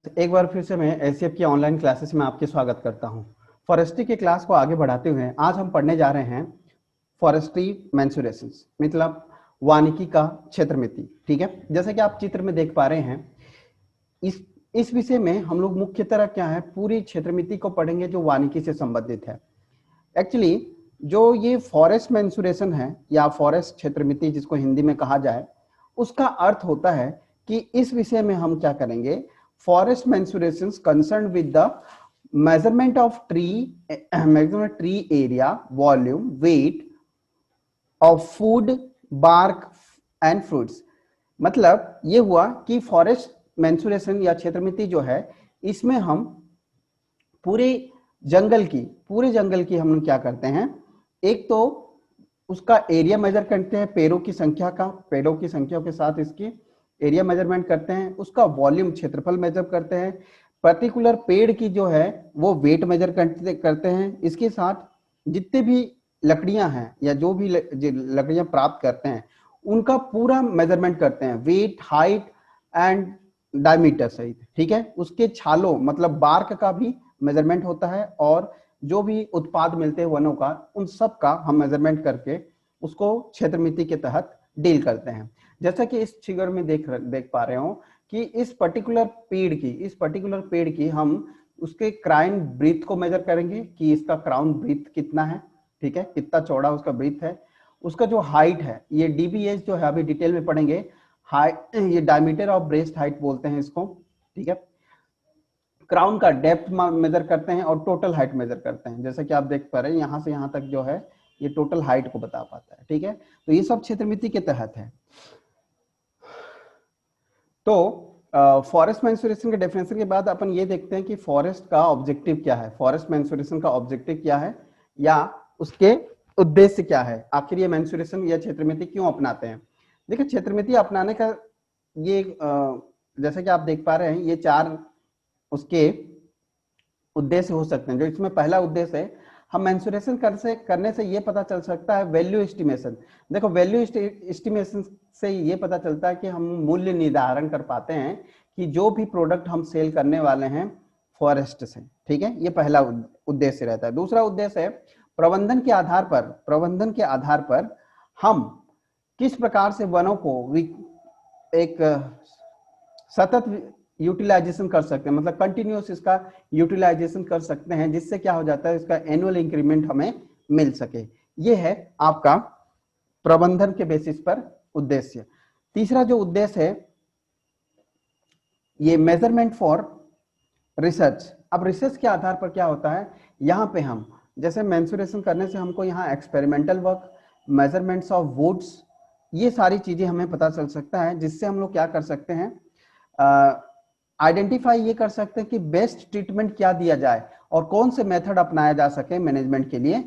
एक बार फिर से मैं एससीएफ की ऑनलाइन क्लासेस में आपके स्वागत करता हूं। फॉरेस्ट्री के क्लास को आगे बढ़ाते हुए आज हम पढ़ने जा रहे हैं फॉरेस्ट्री मेंसुरेशंस, मतलब वानिकी का क्षेत्र मिति। ठीक है, जैसे कि आप चित्र में देख पा रहे हैं, इस विषय में हम लोग मुख्यतः क्या है, पूरी क्षेत्र मिति को पढ़ेंगे जो वानिकी से संबंधित है। एक्चुअली जो ये फॉरेस्ट मेंसुरेशन है या फॉरेस्ट क्षेत्र मिति जिसको हिंदी में कहा जाए, उसका अर्थ होता है कि इस विषय में हम क्या करेंगे, forest mensurations concerned with the measurement of tree area, volume, weight of food, bark and fruits। मतलब ये हुआ कि फॉरेस्ट मेंसुरेशन या क्षेत्रमिति जो है, इसमें हम पूरे जंगल की हम क्या करते हैं, एक तो उसका एरिया मेजर करते हैं, पेड़ों की संख्या के साथ इसकी एरिया मेजरमेंट करते हैं, उसका वॉल्यूम क्षेत्रफल मेजर करते हैं, पर्टिकुलर पेड़ की जो है वो वेट मेजर करते हैं। इसके साथ जितने भी लकड़ियां हैं या जो भी लकड़ियां प्राप्त करते हैं उनका पूरा मेजरमेंट करते हैं, वेट, हाइट एंड डायमीटर सहित। ठीक है, उसके छालों मतलब बार्क का भी मेजरमेंट होता है और जो भी उत्पाद मिलते हैं वनों का, उन सब का हम मेजरमेंट करके उसको क्षेत्रमिति के तहत डील करते हैं। जैसा कि इस फिगर में देख पा रहे हो कि इस पर्टिकुलर पेड़ की हम उसके क्राउन ब्रीथ को मेजर करेंगे कि इसका क्राउन ब्रीथ कितना है, ठीक है, कितना चौड़ा उसका ब्रीथ है। उसका जो हाइट है, ये डीबीएच जो है अभी डिटेल में पढ़ेंगे, हाइट ये डायमीटर ऑफ ब्रेस्ट हाइट बोलते हैं इसको। ठीक है, क्राउन का डेप्थ मेजर करते हैं और टोटल हाइट मेजर करते हैं। जैसा कि आप देख पा रहे हैं, यहां से यहां तक जो है ये टोटल हाइट को बता पाता है। ठीक है, तो ये सब क्षेत्रमिति के तहत है। तो फॉरेस्ट मेंसुरेशन के डेफिनेशन के बाद अपन ये देखते हैं कि फॉरेस्ट का ऑब्जेक्टिव क्या है, फॉरेस्ट मेंसुरेशन का ऑब्जेक्टिव क्या है या उसके उद्देश्य क्या है, आखिर ये मेंसुरेशन या क्षेत्रमिति क्यों अपनाते हैं। देखिए, क्षेत्रमिति अपनाने का ये जैसे कि आप देख पा रहे हैं, ये 4 उसके उद्देश्य हो सकते हैं। जो इसमें पहला उद्देश्य है, हम मेंसुरेशन करने से ये पता चल सकता है वैल्यू एस्टिमेशन। देखो, वैल्यू एस्टिमेशन से ये पता चलता है कि हम मूल्य निर्धारण कर पाते हैं कि जो भी प्रोडक्ट हम सेल करने वाले हैं फॉरेस्ट से। ठीक है, ये पहला उद्देश्य रहता है। दूसरा उद्देश्य है प्रबंधन के आधार पर हम किस प्रकार से वनों को एक सतत यूटिलाइजेशन कर सकते हैं, मतलब कंटिन्यूस इसका यूटिलाइजेशन कर सकते हैं, जिससे क्या हो जाता है, इसका एनुअल इंक्रीमेंट हमें मिल सके। ये है आपका प्रबंधन के बेसिस पर उद्देश्य। तीसरा जो उद्देश्य है, ये मेजरमेंट फॉर रिसर्च। अब रिसर्च के आधार पर क्या होता है, यहाँ पे हम जैसे मेंसुरेशन करने से हमको यहाँ experimental work, measurements of woods, ये सारी चीजें हमें पता चल सकता है, जिससे हम लोग क्या कर सकते हैं, आइडेंटिफाई ये कर सकते हैं कि बेस्ट ट्रीटमेंट क्या दिया जाए और कौन से मेथड अपनाया जा सके मैनेजमेंट के लिए।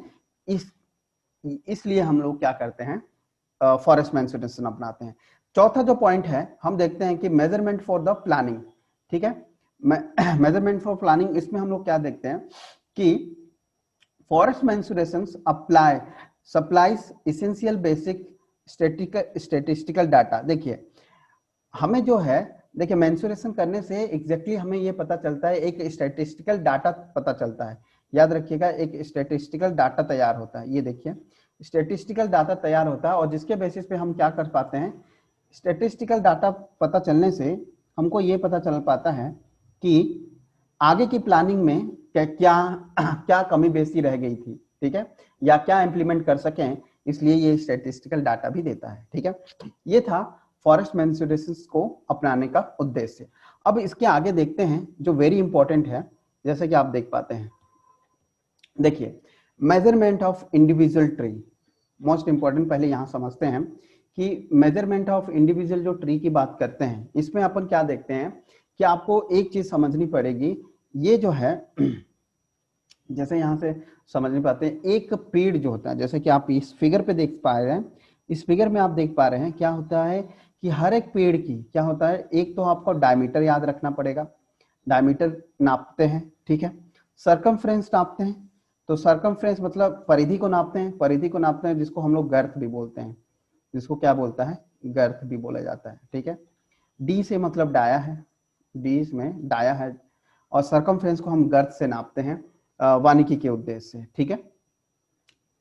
इसलिए हम लोग क्या करते हैं, फॉरेस्ट मेंसुरेशन अपनाते हैं। चौथा जो पॉइंट है, हम देखते हैं कि मेजरमेंट फॉर द प्लानिंग। ठीक है, मेजरमेंट फॉर प्लानिंग, इसमें हम लोग क्या देखते हैं कि forest mensuration supplies essential basic statistical data. देखिए, हमें जो है, देखिए मेंसुरेशन करने से एग्जैक्टली हमें ये पता चलता है, एक स्टैटिस्टिकल डाटा पता चलता है। याद रखिएगा, एक स्टैटिस्टिकल डाटा तैयार होता है। ये देखिए, स्टैटिस्टिकल डाटा तैयार होता है और जिसके बेसिस पे हम क्या कर पाते हैं, स्टैटिस्टिकल डाटा पता चलने से हमको ये पता चल पाता है कि आगे की प्लानिंग में क्या कमी बेसी रह गई थी, ठीक है, या क्या इंप्लीमेंट कर सकें, इसलिए ये स्टैटिस्टिकल डाटा भी देता है। ठीक है, ये था फॉरेस्ट मेंसुरेशन को अपनाने का उद्देश्य। अब इसके आगे देखते हैं जो वेरी इंपॉर्टेंट है, जैसे कि आप देख पाते हैं। देखिए, measurement of individual tree, most important. पहले यहां समझते हैं कि मेजरमेंट ऑफ इंडिविजुअल जो ट्री की बात करते हैं, इसमें अपन क्या देखते हैं कि आपको एक चीज समझनी पड़ेगी। ये जो है, जैसे यहां से समझ नहीं पाते हैं, एक पेड़ जो होता है, जैसे कि आप इस फिगर पे देख पा रहे हैं, इस फिगर में आप देख पा रहे हैं क्या होता है कि हर एक पेड़ की क्या होता है, एक तो आपको डायमीटर याद रखना पड़ेगा, डायमीटर नापते हैं। ठीक है, सरकमफ्रेंस नापते हैं, तो सरकमफ्रेंस मतलब परिधि को नापते हैं, जिसको हम लोग गर्थ भी बोलते हैं, जिसको क्या बोलता है, गर्थ भी बोला जाता है। ठीक है, डी से मतलब डाया है, डी इसमें डाया है, और सरकमफ्रेंस को हम गर्थ से नापते हैं वानिकी के उद्देश्य से, ठीक है।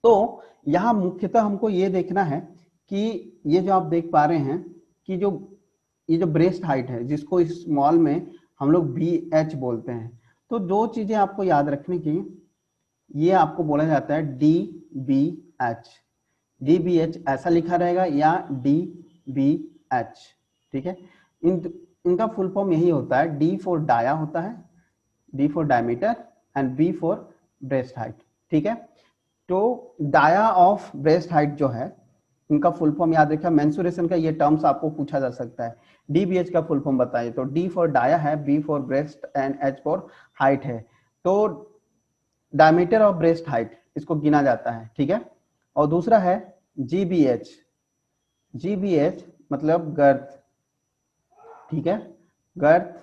तो यहाँ मुख्यतः हमको ये देखना है कि ये जो आप देख पा रहे हैं कि ये जो ब्रेस्ट हाइट है, जिसको स्मॉल में हम लोग बी एच बोलते हैं, तो दो चीजें आपको याद रखने की, ये आपको बोला जाता है D B H. D B H ऐसा लिखा रहेगा या डी बी एच, ठीक है। इनका फुल फॉर्म यही होता है, डी फॉर डाया होता है, D for diameter and B for breast height, ठीक है। तो डाया ऑफ ब्रेस्ट हाइट जो है, इनका फुल फॉर्म याद रखिए। मेंसुरेशन का ये टर्म्स आपको पूछा जा सकता है, डीबीएच का फुल फॉर्म बताइए, तो डी फॉर डाया है, B for breast and H for height है। तो डायमीटर ऑफ ब्रेस्ट हाइट इसको गिना जाता है, ठीक है। और दूसरा है जीबीएच, जीबीएच मतलब गर्थ, ठीक है, गर्थ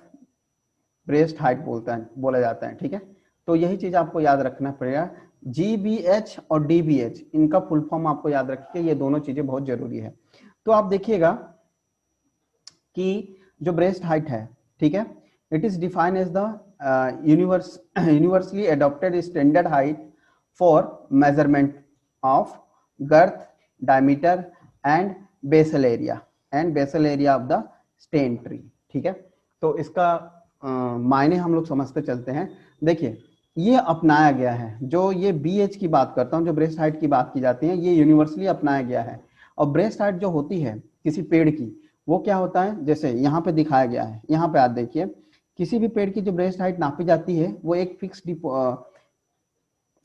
ब्रेस्ट हाइट बोला जाता है, ठीक है। तो यही चीज आपको याद रखना पड़ेगा, जीबीएच और डीबीएच, इनका फुल फॉर्म आपको याद रखिए, ये दोनों चीजें बहुत जरूरी है। तो आप देखिएगा कि जो ब्रेस्ट हाइट है, ठीक है, it is defined as the universally adopted standard height for measurement of girth, diameter and basal area of the stem tree, ठीक है। तो इसका मायने हम लोग समझते चलते हैं। देखिए ये अपनाया गया है, जो ये BH की बात करता हूँ, जो ब्रेस्ट हाइट की बात की जाती है, ये यूनिवर्सली अपनाया गया है। और ब्रेस्ट हाइट जो होती है किसी पेड़ की, वो क्या होता है, जैसे यहाँ पे दिखाया गया है, यहाँ पे आप देखिए, किसी भी पेड़ की जो ब्रेस्ट हाइट नापी जाती है, वो एक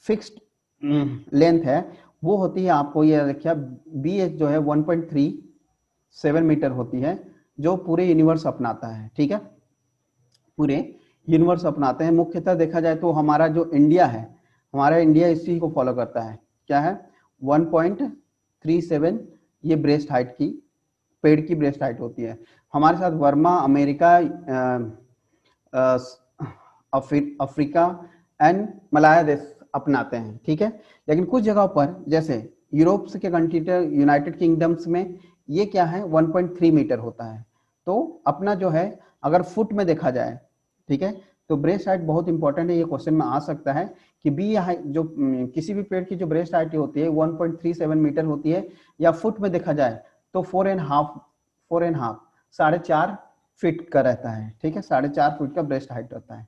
फिक्स्ड लेंथ है, वो होती है, आपको ये रखिए, BH जो है 1.37 मीटर होती है, जो पूरे यूनिवर्स अपनाता है, ठीक है, पूरे यूनिवर्स अपनाते हैं। मुख्यतः देखा जाए तो हमारा जो इंडिया है, हमारा इंडिया इसी को फॉलो करता है, क्या है, 1.37 ये ब्रेस्ट हाइट की, पेड़ की ब्रेस्ट हाइट होती है। हमारे साथ Verma, America, Africa and Malaya देश अपनाते हैं, ठीक है। लेकिन कुछ जगहों पर, जैसे यूरोप के कंट्री, यूनाइटेड किंगडम्स में, ये क्या है, 1.3 मीटर होता है। तो अपना जो है, अगर फुट में देखा जाए, ठीक है, तो ब्रेस्ट हाइट बहुत इंपॉर्टेंट है, ये क्वेश्चन में आ सकता है कि बी जो किसी भी पेड़ की जो ब्रेस्ट हाइट होती है 1.37 मीटर होती है, या फुट में देखा जाए तो 4.5 4.5 फीट का रहता है, ठीक है, 4.5 फीट का ब्रेस्ट हाइट रहता है।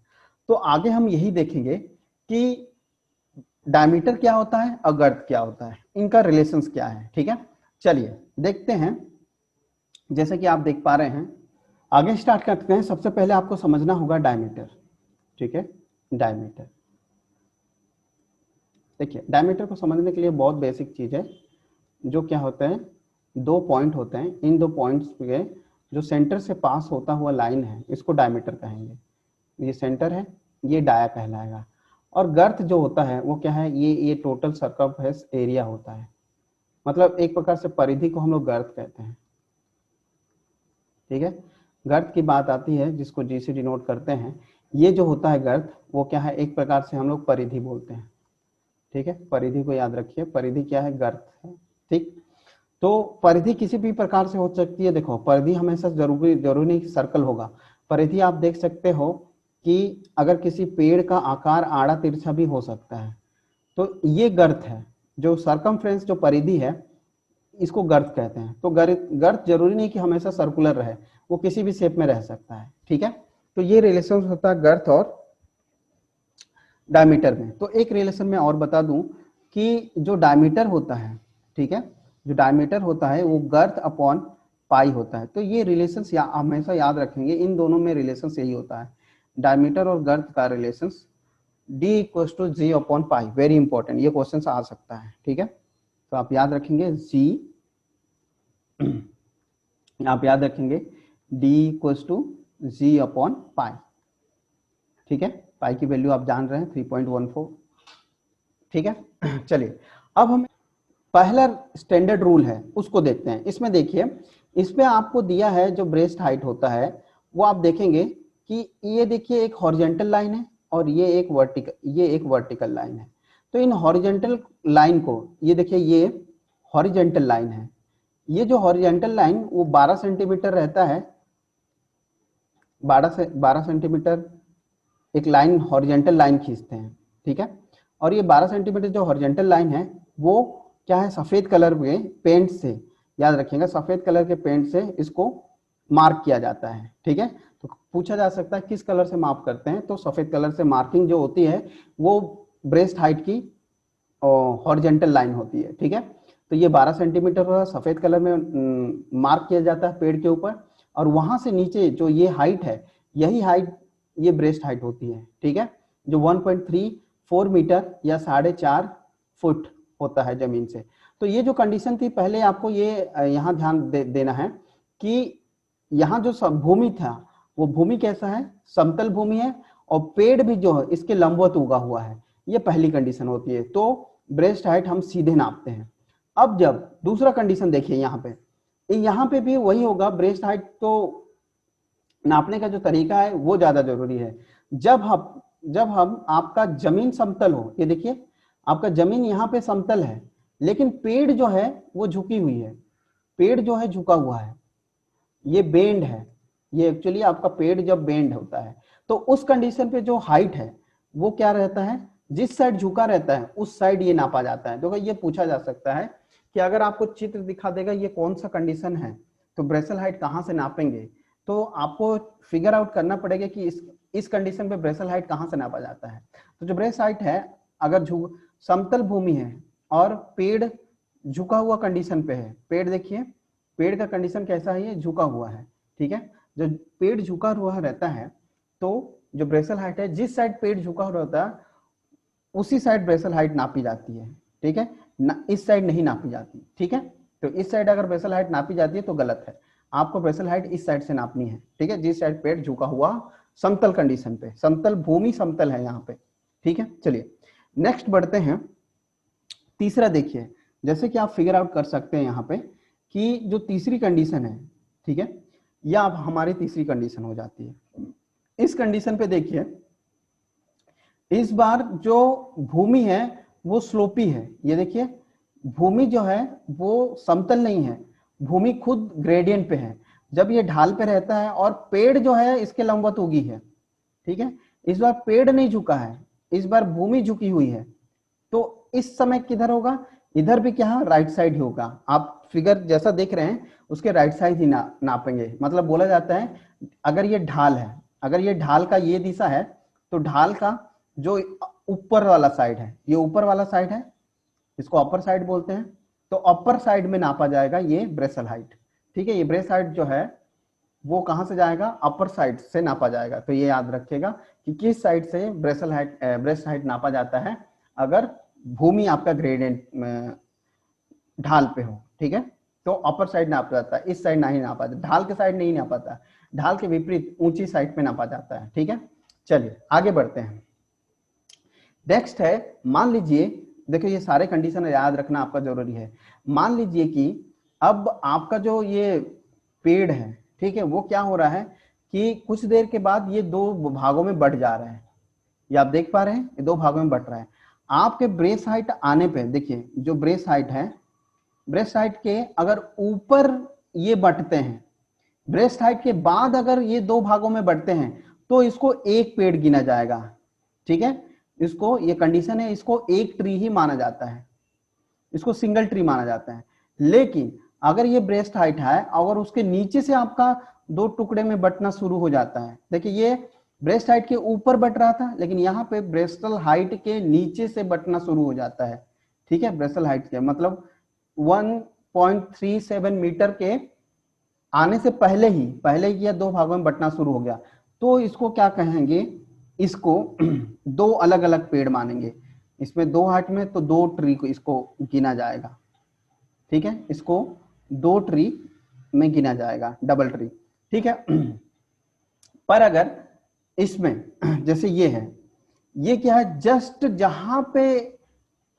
तो आगे हम यही देखेंगे कि डायमीटर क्या होता है और गर्थ क्या होता है, इनका रिलेशंस क्या है, ठीक है। चलिए देखते हैं, जैसे कि आप देख पा रहे हैं, आगे स्टार्ट करते हैं। सबसे पहले आपको समझना होगा डायमीटर, ठीक है, डायमीटर। देखिए डायमीटर को समझने के लिए बहुत बेसिक चीज है, जो क्या होता है, दो पॉइंट होते हैं, इन दो पॉइंट्स पे जो सेंटर से पास होता हुआ लाइन है, इसको डायमीटर कहेंगे। ये सेंटर है, ये डाया कहलाएगा। और गर्थ जो होता है वो क्या है, ये टोटल सर्कमफेरेंस एरिया होता है, मतलब एक प्रकार से परिधि को हम लोग गर्थ कहते हैं, ठीक है। गर्थ की बात आती है, जिसको जी से डिनोट करते हैं, ये जो होता है गर्थ, वो क्या है, एक प्रकार से हम लोग परिधि बोलते हैं, ठीक है। परिधि को याद रखिए, परिधि क्या है, गर्थ है, ठीक। तो परिधि किसी भी प्रकार से हो सकती है। देखो परिधि हमेशा जरूरी नहीं सर्कल होगा, परिधि आप देख सकते हो कि अगर किसी पेड़ का आकार आड़ा तिरछा भी हो सकता है, तो ये गर्थ है। जो सर्कमफ्रेंस जो परिधि है, इसको गर्थ कहते हैं। तो गर्थ जरूरी नहीं कि हमेशा सर्कुलर रहे, वो किसी भी शेप में रह सकता है, ठीक है। तो ये रिलेशन होता है गर्थ और डायमीटर में। तो एक रिलेशन में और बता दूं कि जो डायमीटर होता है, ठीक है, जो डायमीटर होता है वो गर्थ अपॉन पाई होता है। तो ये रिलेशन हमेशा याद रखेंगे, इन दोनों में रिलेशन यही होता है, डायमीटर और गर्थ का relation D equals to G upon pi. Very important, ये क्वेश्चन आ सकता है, ठीक है। तो आप याद रखेंगे G, आप याद रखेंगे D equals to G upon pi, ठीक है। पाई की वैल्यू आप जान रहे हैं 3.14, ठीक है। चलिए अब हम पहला स्टैंडर्ड रूल है उसको देखते हैं। इसमें देखिए, इसमें आपको दिया है जो ब्रेस्ट हाइट होता है, वो आप देखेंगे कि ये देखिए एक हॉरिजॉन्टल लाइन है और ये एक वर्टिकल लाइन है। तो इन हॉरिजॉन्टल लाइन को, ये देखिए ये हॉरिजॉन्टल लाइन है, ये जो हॉरिजॉन्टल लाइन वो 12 सेंटीमीटर रहता है, 12 सेंटीमीटर एक लाइन हॉरिजेंटल लाइन खींचते हैं, ठीक है। और ये 12 सेंटीमीटर जो हॉरिजेंटल लाइन है वो क्या है, सफेद कलर के पेंट से, याद रखिएगा सफेद कलर के पेंट से इसको मार्क किया जाता है, ठीक है। तो पूछा जा सकता है किस कलर से मार्क करते हैं, तो सफेद कलर से मार्किंग जो होती है वो ब्रेस्ट हाइट की हॉरिजेंटल लाइन होती है, ठीक है। तो ये 12 सेंटीमीटर का सफेद कलर में मार्क किया जाता है पेड़ के ऊपर, और वहां से नीचे जो ये हाइट है, यही हाइट ये ब्रेस्ट हाइट होती है, ठीक है, जो 1.34 मीटर या 4.5 फुट होता है जमीन से। तो ये जो कंडीशन थी, पहले आपको ये यहाँ ध्यान देना है कि यहाँ जो भूमि था वो भूमि कैसा है, समतल भूमि है, और पेड़ भी जो है इसके लंबवत उगा हुआ है, ये पहली कंडीशन होती है। तो ब्रेस्ट हाइट हम सीधे नापते हैं। अब जब दूसरा कंडीशन देखिए यहाँ पे भी वही होगा, ब्रेस्ट हाइट तो नापने का जो तरीका है वो ज्यादा जरूरी है। जब हम आपका जमीन समतल हो, ये देखिए आपका जमीन यहाँ पे समतल है, लेकिन पेड़ जो है वो झुकी हुई है, पेड़ जो है झुका हुआ है, ये बेंड है, ये एक्चुअली आपका पेड़ जब बेंड होता है तो उस कंडीशन पे जो हाइट है वो क्या रहता है, जिस साइड झुका रहता है उस साइड ये नापा जाता है। देखो ये पूछा जा सकता है कि अगर आपको चित्र दिखा देगा ये कौन सा कंडीशन है, तो ब्रेसल हाइट कहाँ से नापेंगे, तो आपको फिगर आउट करना पड़ेगा कि इस कंडीशन पे ब्रेसल हाइट कहाँ से नापा जाता है। तो जो ब्रेस्ट हाइट है, अगर समतल भूमि है और पेड़ झुका हुआ कंडीशन पे है, पेड़ देखिए पेड़ का कंडीशन कैसा है, ये झुका हुआ है, ठीक है। जो पेड़ झुका हुआ रहता है तो जो ब्रेसल हाइट है, जिस साइड पेड़ झुका हुआ रहता है उसी साइड ब्रेसल हाइट नापी जाती है, ठीक है, इस साइड नहीं नापी जाती, ठीक है। तो इस साइड अगर ब्रेसल हाइट नापी जाती है तो गलत है, आपको ब्रेसल हाइट इस साइड से नापनी है, ठीक है, जिस साइड पेड़ झुका हुआ समतल कंडीशन पे, समतल भूमि समतल है यहाँ पे, ठीक है। चलिए नेक्स्ट बढ़ते हैं। तीसरा देखिए, जैसे कि आप फिगर आउट कर सकते हैं यहाँ पे कि जो तीसरी कंडीशन है, ठीक है, यह अब हमारी तीसरी कंडीशन हो जाती है। इस कंडीशन पे देखिए, इस बार जो भूमि है वो स्लोपी है, ये देखिए भूमि जो है वो समतल नहीं है, भूमि खुद ग्रेडियंट पे है, जब ये ढाल पे रहता है और पेड़ जो है इसके लंबवत उगी है, ठीक है। इस बार पेड़ नहीं झुका है, इस बार भूमि झुकी हुई है, तो इस समय किधर होगा, इधर भी क्या राइट साइड ही होगा। आप फिगर जैसा देख रहे हैं उसके राइट साइड ही नापेंगे। मतलब बोला जाता है अगर ये ढाल है, अगर ये ढाल का ये दिशा है, तो ढाल का जो ऊपर वाला साइड है, ये ऊपर वाला साइड है, इसको अपर साइड बोलते हैं, तो अपर साइड में नापा जाएगा ये ब्रेसल हाइट, ठीक है। ये ब्रेस्ट हाइट जो है वो कहां से जाएगा, अपर साइड से नापा जाएगा। तो ये याद रखिएगा कि किस साइड से ब्रेस्ट हाइट नापा जाता है, अगर भूमि आपका ग्रेडियंट ढाल पे हो, ठीक है, तो अपर साइड नापा जाता है, इस साइड नहीं नापा जाता, ढाल के साइड नहीं नापाता, ढाल के विपरीत ऊंची साइड पे नापा जाता है, ठीक है। चलिए आगे बढ़ते हैं। नेक्स्ट है, मान लीजिए, देखो ये सारे कंडीशन याद रखना आपका जरूरी है। मान लीजिए कि अब आपका जो ये पेड़ है, ठीक है, वो क्या हो रहा है कि कुछ देर के बाद ये दो भागों में बट जा रहा है, ये आप देख पा रहे हैं, ये दो भागों में बट रहा है। आपके ब्रेस्ट हाइट आने पे देखिए, जो ब्रेस्ट हाइट है, ब्रेस्ट हाइट के अगर ऊपर ये बटते हैं, ब्रेस्ट हाइट के बाद अगर ये दो भागों में बटते हैं, तो इसको एक पेड़ गिना जाएगा, ठीक है। इसको, ये कंडीशन है, इसको एक ट्री ही माना जाता है, इसको सिंगल ट्री माना जाता है। लेकिन अगर ये ब्रेस्ट हाइट है, अगर उसके नीचे से आपका दो टुकड़े में बटना शुरू हो जाता है, देखिए ये ब्रेस्ट हाइट के ऊपर बट रहा था, लेकिन यहाँ पे ब्रेस्टल हाइट के नीचे से बटना शुरू हो जाता है, ठीक है। ब्रेस्टल हाइट के मतलब 1.37 मीटर के आने से पहले ही यह दो भागों में बटना शुरू हो गया, तो इसको क्या कहेंगे, इसको दो अलग अलग पेड़ मानेंगे। इसमें दो हाइट में तो दो ट्री को इसको गिना जाएगा, ठीक है, इसको दो ट्री में गिना जाएगा, डबल ट्री, ठीक है। पर अगर इसमें जैसे ये है, ये क्या है, जस्ट जहां पे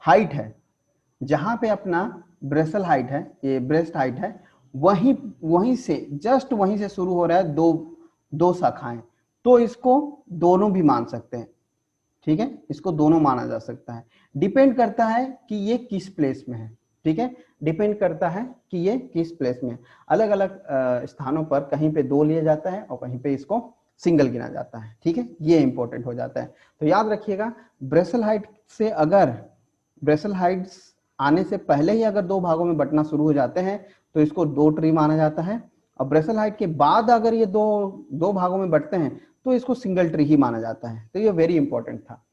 हाइट है, जहां पे अपना ब्रेसल हाइट है, ये ब्रेस्ट हाइट है, वहीं से जस्ट वहीं से शुरू हो रहा है दो शाखाएं, तो इसको दोनों भी मान सकते हैं, ठीक है, इसको दोनों माना जा सकता है। डिपेंड करता है कि ये किस प्लेस में है, ठीक है, डिपेंड करता है कि ये किस प्लेस में है। अलग अलग स्थानों पर कहीं पे दो लिया जाता है और कहीं पे इसको सिंगल गिना जाता है। ठीक है, ये इंपॉर्टेंट हो जाता है। तो याद रखिएगा, ब्रेसल हाइट से अगर ब्रेसल हाइट्स आने से पहले ही अगर दो भागों में बंटना शुरू हो जाते हैं तो इसको दो ट्री माना जाता है, और ब्रेसल हाइट के बाद अगर ये दो भागों में बंटते हैं तो इसको सिंगल ट्री ही माना जाता है। तो ये वेरी इंपॉर्टेंट था।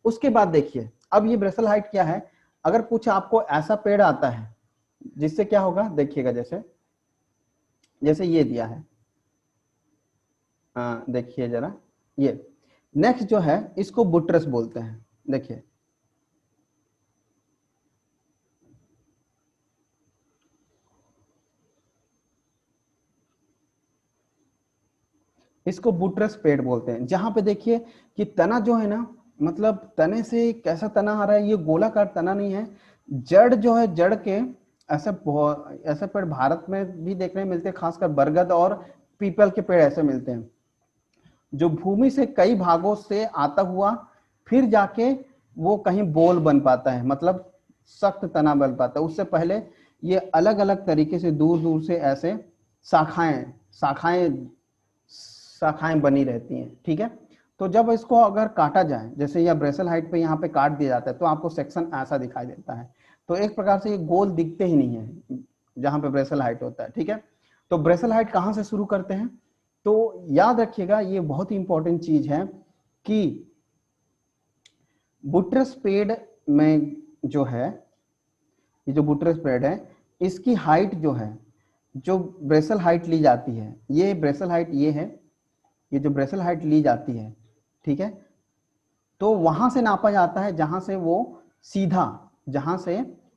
उसके बाद देखिए, अब ये ब्रेसल हाइट क्या है, अगर कुछ आपको ऐसा पेड़ आता है जिससे क्या होगा, देखिएगा जैसे जैसे ये दिया है, देखिए जरा, ये नेक्स्ट जो है इसको बुट्रस बोलते हैं। देखिए इसको बुट्रस पेड़ बोलते हैं, जहां पे देखिए कि तना जो है ना, मतलब तने से कैसा तना आ रहा है, ये गोलाकार तना नहीं है, जड़ जो है, जड़ के ऐसे पेड़ भारत में भी देखने मिलते हैं, खासकर बरगद और पीपल के पेड़ ऐसे मिलते हैं जो भूमि से कई भागों से आता हुआ फिर जाके वो कहीं बोल बन पाता है, मतलब सख्त तना बन पाता है। उससे पहले ये अलग अलग तरीके से दूर दूर से ऐसे शाखाएं शाखाएं शाखाएं बनी रहती हैं। ठीक है, तो जब इसको अगर काटा जाए, जैसे यह ब्रेसल हाइट पे यहाँ पे काट दिया जाता है तो आपको सेक्शन ऐसा दिखाई देता है। तो एक प्रकार से ये गोल दिखते ही नहीं है जहां पे ब्रेसल हाइट होता है। ठीक है, तो ब्रेसल हाइट कहाँ से शुरू करते हैं, तो याद रखिएगा ये बहुत ही इंपॉर्टेंट चीज है कि बुट्रस पेड़ में जो है, ये जो बुट्रस पेड़ है इसकी हाइट जो है, जो ब्रेसल हाइट ली जाती है, ये ब्रेसल हाइट ये है, ये जो ब्रेसल हाइट ली जाती है, ठीक है, तो वहां से नापा जाता है जहां से वो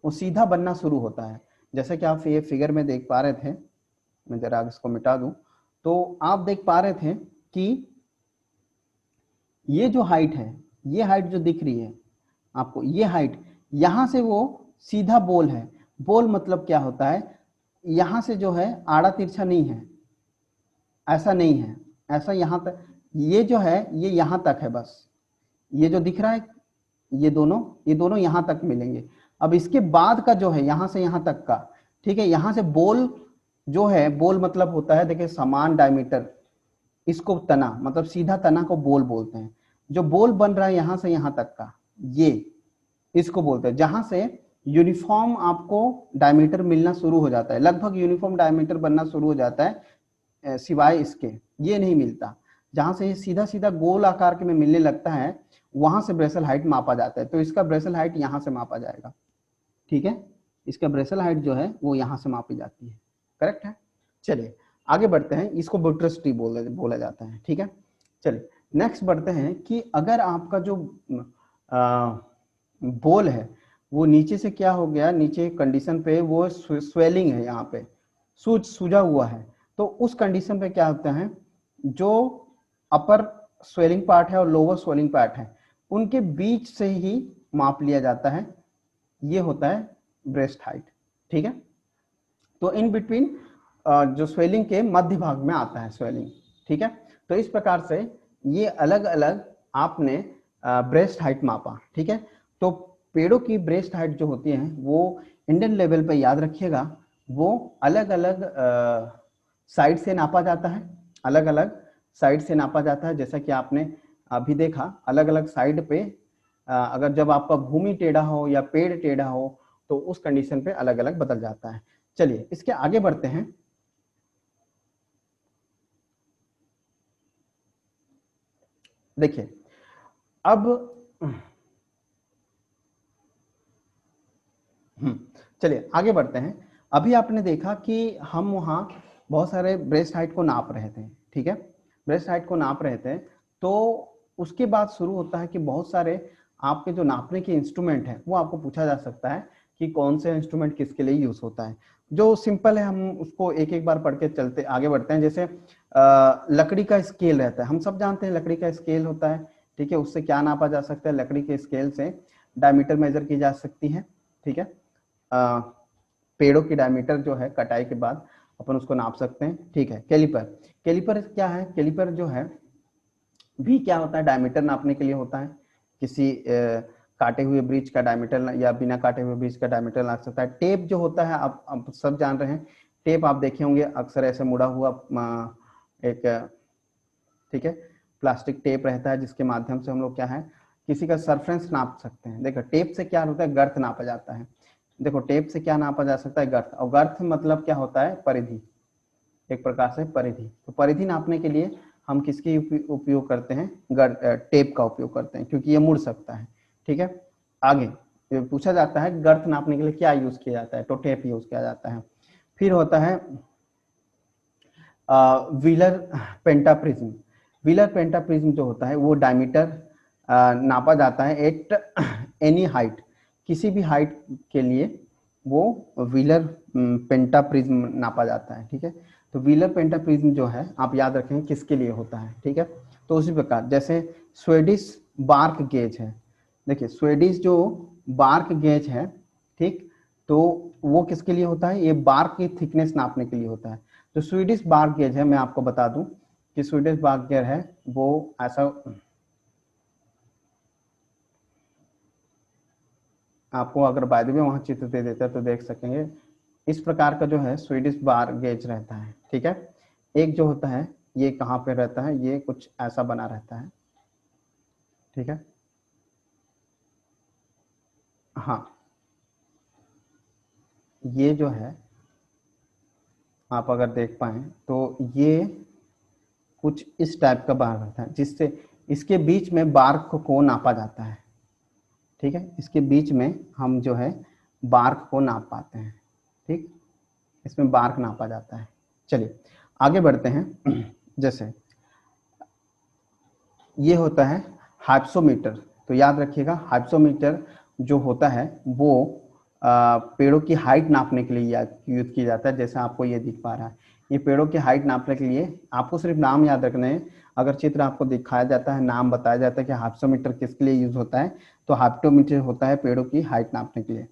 सीधा बनना शुरू होता है। जैसे कि आप ये फिगर में देख पा रहे थे, मैं जरा इसको मिटा दूं, तो आप देख पा रहे थे कि ये जो हाइट है, ये हाइट जो दिख रही है आपको, ये हाइट यहां से वो सीधा बोल है। बोल मतलब क्या होता है, यहां से जो है आड़ा तिरछा नहीं है, ऐसा नहीं है, ऐसा यहां तक, ये जो है ये यहां तक है बस, ये जो दिख रहा है ये दोनों यहां तक मिलेंगे। अब इसके बाद का जो है यहां से यहां तक का, ठीक है, यहां से बोल जो है, बोल मतलब होता है, देखिए समान डायमीटर, इसको तना मतलब सीधा तना को बोल बोलते हैं। जो बोल बन रहा है यहां से यहां तक का, ये इसको बोलते हैं, जहां से यूनिफॉर्म आपको डायमीटर मिलना शुरू हो जाता है, लगभग यूनिफॉर्म डायमीटर बनना शुरू हो जाता है, सिवाय इसके ये नहीं मिलता। जहां से ये सीधा सीधा गोल आकार के में मिलने लगता है वहां से ब्रेसल हाइट मापा जाता है। तो इसका ब्रेसल हाइट यहां से मापा जाएगा। ठीक है, इसका ब्रेसल हाइट जो है वो यहां से मापी जाती है। करेक्ट है। चलिए आगे बढ़ते हैं, इसको बुट्रस ट्री बोला जाता है। ठीक है, चलिए नेक्स्ट बढ़ते हैं कि अगर आपका जो बोल है वो नीचे से क्या हो गया, नीचे कंडीशन पे वो स्वेलिंग है, यहाँ पे सूजा हुआ है, तो उस कंडीशन पे क्या होता है, जो अपर स्वेलिंग पार्ट है और लोअर स्वेलिंग पार्ट है उनके बीच से ही माप लिया जाता है, ये होता है ब्रेस्ट हाइट। ठीक है, तो इन बिटवीन जो स्वेलिंग के मध्य भाग में आता है स्वेलिंग। ठीक है, तो इस प्रकार से ये अलग अलग आपने ब्रेस्ट हाइट मापा। ठीक है, तो पेड़ों की ब्रेस्ट हाइट जो होती है वो इंडियन लेवल पे याद रखिएगा, वो अलग अलग साइड से नापा जाता है, अलग अलग साइड से नापा जाता है। जैसा कि आपने अभी देखा, अलग अलग साइड पे अगर जब आपका भूमि टेढ़ा हो या पेड़ टेढ़ा हो तो उस कंडीशन पे अलग अलग बदल जाता है। चलिए इसके आगे बढ़ते हैं। देखिए अब चलिए आगे बढ़ते हैं। अभी आपने देखा कि हम वहां बहुत सारे ब्रेस्ट हाइट को नाप रहे थे। ठीक है, ब्रेस्ट हाइट को नाप रहे थे, तो उसके बाद शुरू होता है कि बहुत सारे आपके जो नापने के इंस्ट्रूमेंट है वो आपको पूछा जा सकता है कि कौन से इंस्ट्रूमेंट किसके लिए यूज होता है। जो सिंपल है हम उसको एक एक बार पढ़ के चलते आगे बढ़ते हैं। जैसे लकड़ी का स्केल रहता है, हम सब जानते हैं लकड़ी का स्केल होता है। ठीक है, उससे क्या नापा जा सकता है, लकड़ी के स्केल से डायमीटर मेजर की जा सकती है। ठीक है, पेड़ों की डायमीटर जो है कटाई के बाद अपन उसको नाप सकते हैं। ठीक है, कैलिपर, कैलिपर क्या है, कैलिपर जो है भी क्या होता है, डायमीटर नापने के लिए होता है। किसी काटे हुए ब्रिज का डायमीटर या बिना काटे हुए ब्रिज का डायमीटर नाप सकता है। टेप जो होता है आप सब जान रहे हैं, टेप आप देखे होंगे अक्सर ऐसे मुड़ा हुआ एक ठीक है। प्लास्टिक टेप रहता है जिसके माध्यम से हम लोग क्या है किसी का सरफेस नाप सकते हैं। देखो टेप से क्या होता है, गर्थ नापा जाता है। देखो टेप से क्या नापा जा सकता है, गर्थ। और गर्थ मतलब क्या होता है, परिधि, एक प्रकार से परिधि। तो परिधि नापने के लिए हम किसके उपयोग करते हैं, टेप का उपयोग करते हैं, क्योंकि ये मुड़ सकता है। ठीक है। आगे पूछा जाता है गर्थ नापने के लिए क्या यूज किया जाता है, तो टेप यूज किया जाता है। फिर होता है व्हीलर पेंटा प्रिज्म। व्हीलर पेंटा प्रिज्म जो होता है वो डायमीटर नापा जाता है एट एनी हाइट, किसी भी हाइट के लिए वो व्हीलर पेंटा प्रिज्म नापा जाता है। ठीक है। तो व्हीलर पेंटा प्रिज्म जो है आप याद रखें किसके लिए होता है। ठीक है। तो उसी प्रकार जैसे स्वेडिश बार्क गेज है। देखिए स्वेडिश जो बार्क गेज है, ठीक, तो वो किसके लिए होता है, ये बार्क की थिकनेस नापने के लिए होता है। जो स्वीडिश बार्क गेज है, मैं आपको बता दूं कि स्वीडिश बार्क गेज है वो ऐसा, आपको अगर बाय द वे वहां चित्र दे देता है तो देख सकेंगे। इस प्रकार का जो है स्वीडिश बार गेज रहता है। ठीक है। एक जो होता है ये कहाँ पे रहता है, ये कुछ ऐसा बना रहता है। ठीक है। हाँ, ये जो है आप अगर देख पाए तो ये कुछ इस टाइप का बार रहता है, जिससे इसके बीच में बार्क को नापा जाता है। ठीक है। इसके बीच में हम जो है बार्क को नाप पाते हैं। ठीक, इसमें बार्क नापा जाता है। चलिए आगे बढ़ते हैं। जैसे ये होता है हाइप्सोमीटर। तो याद रखिएगा हाइप्सोमीटर जो होता है वो पेड़ों की हाइट नापने के लिए यूज किया जाता है। जैसे आपको ये दिख पा रहा है, ये पेड़ों की हाइट नापने के लिए आपको सिर्फ नाम याद रखने हैं। अगर चित्र आपको दिखाया जाता है, नाम बताया जाता है कि हाइप्सोमीटर किसके लिए यूज होता है, तो हाइप्सोमीटर होता है पेड़ों की हाइट नापने के लिए।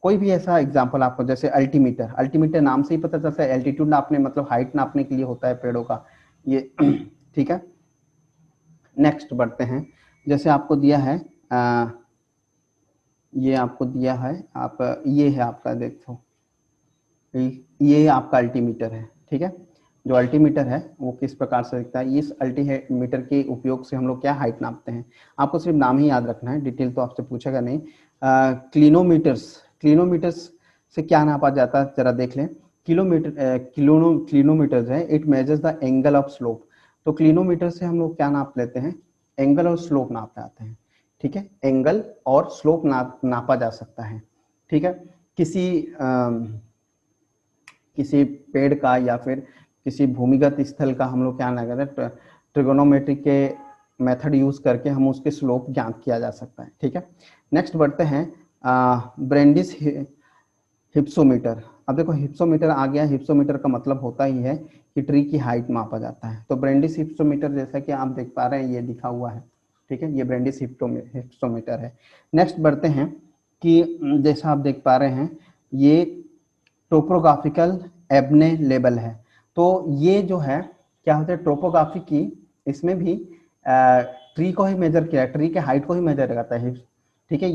कोई भी ऐसा एग्जाम्पल आपको, जैसे अल्टीमीटर, अल्टीमीटर नाम से ही पता चलता है एल्टीट्यूड नापने, मतलब हाइट नापने के लिए होता है पेड़ों का ये। ठीक है। नेक्स्ट बढ़ते हैं। जैसे आपको दिया है ये आपको दिया है, आप ये है आपका, देखो ये आपका अल्टीमीटर है। ठीक है। जो अल्टीमीटर है वो किस प्रकार से दिखता है, इस अल्टीमीटर के उपयोग से हम लोग क्या हाइट नापते हैं। आपको सिर्फ नाम ही याद रखना है, डिटेल तो आपसे पूछेगा नहीं। क्लिनोमीटर्स, क्लिनोमीटर्स से क्या नापा जाता है जरा देख लें। क्लिनोमीटर्स है, it measures the angle of slope. तो क्लिनोमीटर से हम लोग क्या नाप लेते हैं, एंगल और स्लोप नाप जाते हैं। ठीक है। एंगल और स्लोप नापा जा सकता है। ठीक है। किसी पेड़ का या फिर किसी भूमिगत स्थल का हम लोग क्या ना करते हैं, ट्रिगोनोमेट्री के मेथड यूज करके हम उसके स्लोप ज्ञात किया जा सकता है। ठीक है। नेक्स्ट बढ़ते हैं ब्रेंडिस हिप्सोमीटर। अब देखो हिप्सोमीटर आ गया। हिप्सोमीटर का मतलब होता ही है कि ट्री की हाइट मापा जाता है। तो ब्रेंडिस हिप्सोमीटर जैसा कि आप देख पा रहे हैं ये दिखा हुआ है। ठीक है। ये ब्रेंडिस हिप्सोमीटर है। नेक्स्ट बढ़ते हैं कि जैसा आप देख पा रहे हैं ये टोपोग्राफिकल एब्ने लेवल है। तो ये जो है क्या होता है, टोपोग्राफी की, इसमें भी ट्री को ही मेजर किया, ट्री के हाइट को ही मेजर करता है। ठीक है।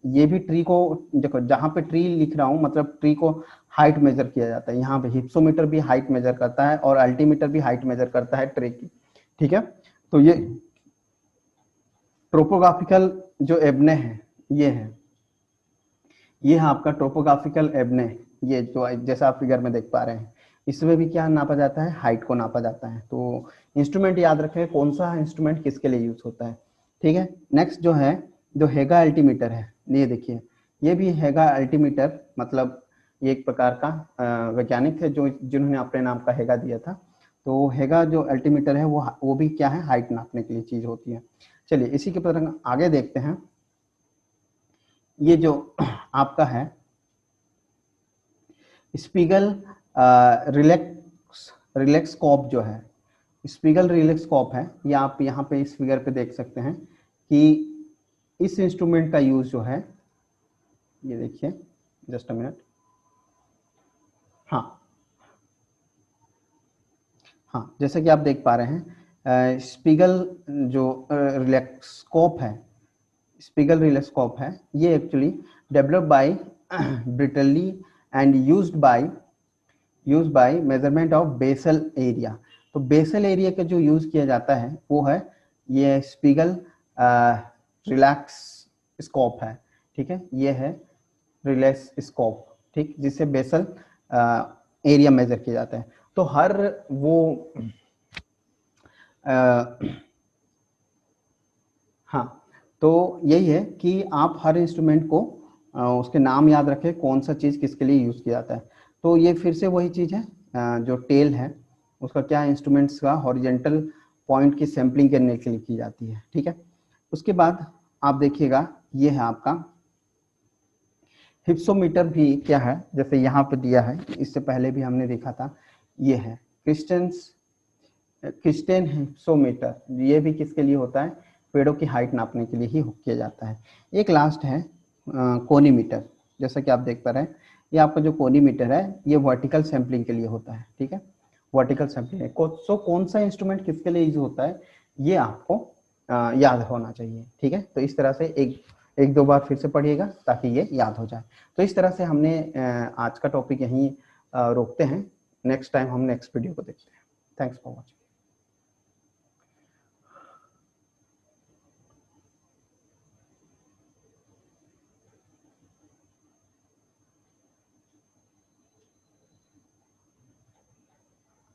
ये भी ट्री को, देखो जहां पे ट्री लिख रहा हूं मतलब ट्री को हाइट मेजर किया जाता है। यहाँ पे हिप्सोमीटर भी हाइट मेजर करता है और अल्टीमीटर भी हाइट मेजर करता है ट्री की। ठीक है। तो ये ट्रोपोग्राफिकल जो एब्ने है ये है, ये है आपका टोपोग्राफिकल एब्ने। ये जो जैसा आप फिगर में देख पा रहे हैं, इसमें भी क्या नापा जाता है, हाइट को नापा जाता है। तो इंस्ट्रूमेंट याद रखें कौन सा इंस्ट्रूमेंट किसके लिए यूज होता है। ठीक है। नेक्स्ट जो है, जो हेगा अल्टीमीटर है, ये देखिए ये भी हेगा अल्टीमीटर, मतलब ये एक प्रकार का वैज्ञानिक है जो जिन्होंने अपने नाम का हेगा दिया था। तो हेगा जो अल्टीमीटर है वो भी क्या है, हाइट नापने के लिए चीज होती है। चलिए इसी के पर आगे देखते हैं। ये जो आपका है स्पीगल रिलैक्सकोप जो है, स्पीगल रिलैक्सकोप है, ये आप यहाँ पे इस फिगर पे देख सकते हैं कि इस इंस्ट्रूमेंट का यूज जो है, ये देखिए जस्ट अ मिनट। हाँ हाँ, जैसे कि आप देख पा रहे हैं स्पीगल जो रिलैक्सकोप है, स्पीगल रिलैक्सकोप है, ये एक्चुअली डेवलप्ड बाय ब्रिटनली and used by measurement of basal area. तो बेसल एरिया का जो यूज किया जाता है वो है ये स्पीगल रिलैक्स स्कोप है, ठीक है, ये है रिलैक्स स्कोप, ठीक, जिससे बेसल एरिया मेजर किया जाता है। तो हर वो हाँ, तो यही है कि आप हर इंस्ट्रूमेंट को उसके नाम याद रखें, कौन सा चीज़ किसके लिए यूज़ किया जाता है। तो ये फिर से वही चीज़ है, जो टेल है उसका क्या, इंस्ट्रूमेंट्स का हॉरिजेंटल पॉइंट की सैम्पलिंग करने के लिए की जाती है, ठीक है। उसके बाद आप देखिएगा ये है आपका हिप्सोमीटर भी क्या है, जैसे यहाँ पे दिया है, इससे पहले भी हमने देखा था, ये है क्रिस्टेन हिप्सोमीटर, ये भी किसके लिए होता है, पेड़ों की हाइट नापने के लिए ही किया जाता है। एक लास्ट है कोनीमीटर, जैसा कि आप देख पा रहे हैं, ये आपका जो कोनीमीटर है ये वर्टिकल सैंपलिंग के लिए होता है, ठीक है, वर्टिकल सैंपलिंग है। सो कौन सा इंस्ट्रूमेंट किसके लिए यूज होता है ये आपको याद होना चाहिए, ठीक है। तो इस तरह से एक दो बार फिर से पढ़िएगा ताकि ये याद हो जाए। तो इस तरह से हमने आज का टॉपिक यहीं रोकते हैं, नेक्स्ट टाइम हम नेक्स्ट वीडियो को देखते हैं। Thanks for watching.